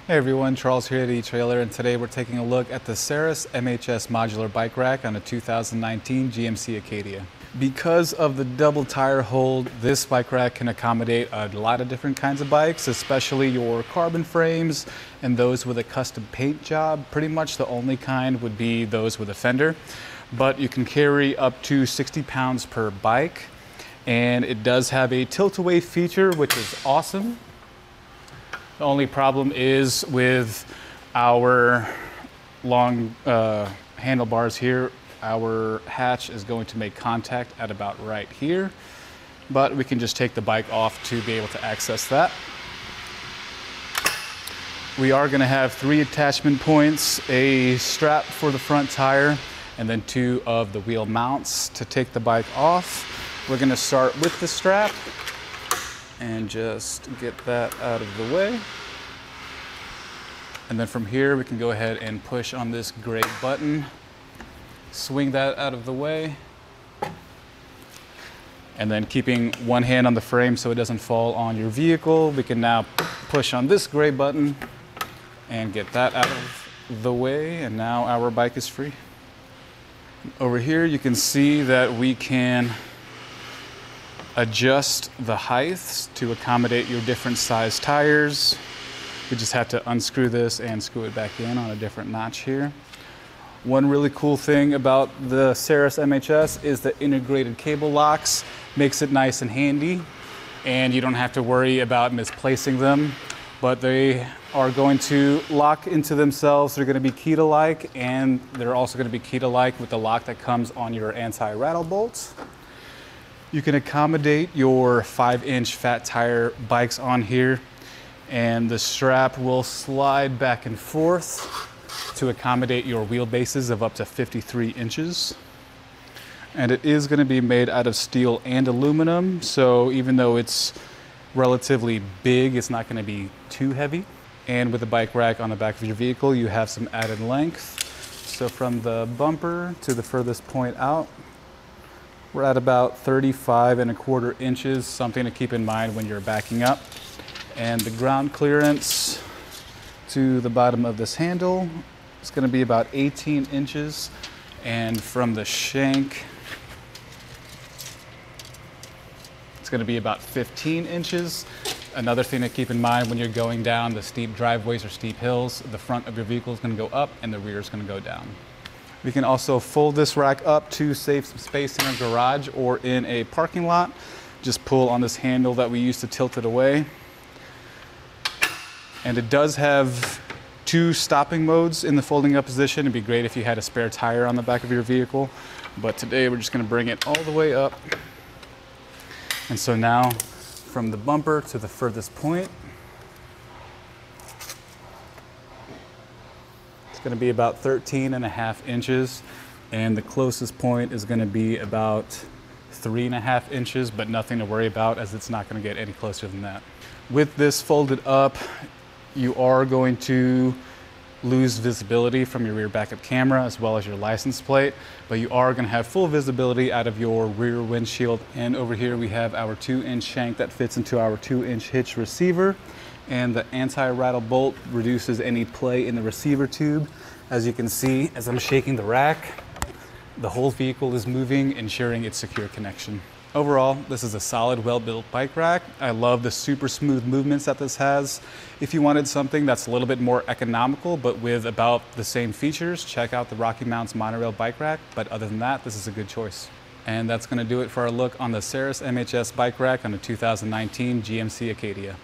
Hey everyone, Charles here at eTrailer, and today we're taking a look at the Saris MHS Modular Bike Rack on a 2019 GMC Acadia. Because of the double tire hold, this bike rack can accommodate a lot of different kinds of bikes, especially your carbon frames and those with a custom paint job. Pretty much the only kind would be those with a fender, but you can carry up to 60 pounds per bike, and it does have a tilt-away feature, which is awesome. The only problem is with our long handlebars here, our hatch is going to make contact at about right here, but we can just take the bike off to be able to access that. We are going to have 3 attachment points, a strap for the front tire, and then 2 of the wheel mounts to take the bike off. We're going to start with the strap and just get that out of the way. And then from here, we can go ahead and push on this gray button, swing that out of the way, and then keeping one hand on the frame so it doesn't fall on your vehicle, we can now push on this gray button and get that out of the way, and now our bike is free. Over here, you can see that we can adjust the heights to accommodate your different size tires. We just have to unscrew this and screw it back in on a different notch here. One really cool thing about the Saris MHS is the integrated cable locks. Makes it nice and handy, and you don't have to worry about misplacing them, but they are going to lock into themselves. They're going to be key-to-like, and they're also going to be key-to-like with the lock that comes on your anti-rattle bolts. You can accommodate your 5-inch fat tire bikes on here, and the strap will slide back and forth to accommodate your wheelbases of up to 53 inches. And it is going to be made out of steel and aluminum, so even though it's relatively big, it's not going to be too heavy. And with the bike rack on the back of your vehicle, you have some added length. So from the bumper to the furthest point out, we're at about 35¼ inches, something to keep in mind when you're backing up. And the ground clearance to the bottom of this handle is going to be about 18 inches. And from the shank, it's going to be about 15 inches. Another thing to keep in mind when you're going down the steep driveways or steep hills, the front of your vehicle is going to go up and the rear is going to go down. We can also fold this rack up to save some space in our garage or in a parking lot. Just pull on this handle that we use to tilt it away. And it does have 2 stopping modes in the folding up position. It'd be great if you had a spare tire on the back of your vehicle, but today we're just going to bring it all the way up. And so now from the bumper to the furthest point, it's going to be about 13½ inches, and the closest point is going to be about 3½ inches, but nothing to worry about as it's not going to get any closer than that. With this folded up, you are going to lose visibility from your rear backup camera as well as your license plate, but you are going to have full visibility out of your rear windshield. And over here we have our 2-inch shank that fits into our 2-inch hitch receiver, and the anti-rattle bolt reduces any play in the receiver tube. As you can see, as I'm shaking the rack, the whole vehicle is moving, ensuring its secure connection. Overall, this is a solid, well-built bike rack. I love the super smooth movements that this has. If you wanted something that's a little bit more economical, but with about the same features, check out the Rocky Mounts monorail bike rack. But other than that, this is a good choice. And that's going to do it for our look on the Saris MHS bike rack on the 2019 GMC Acadia.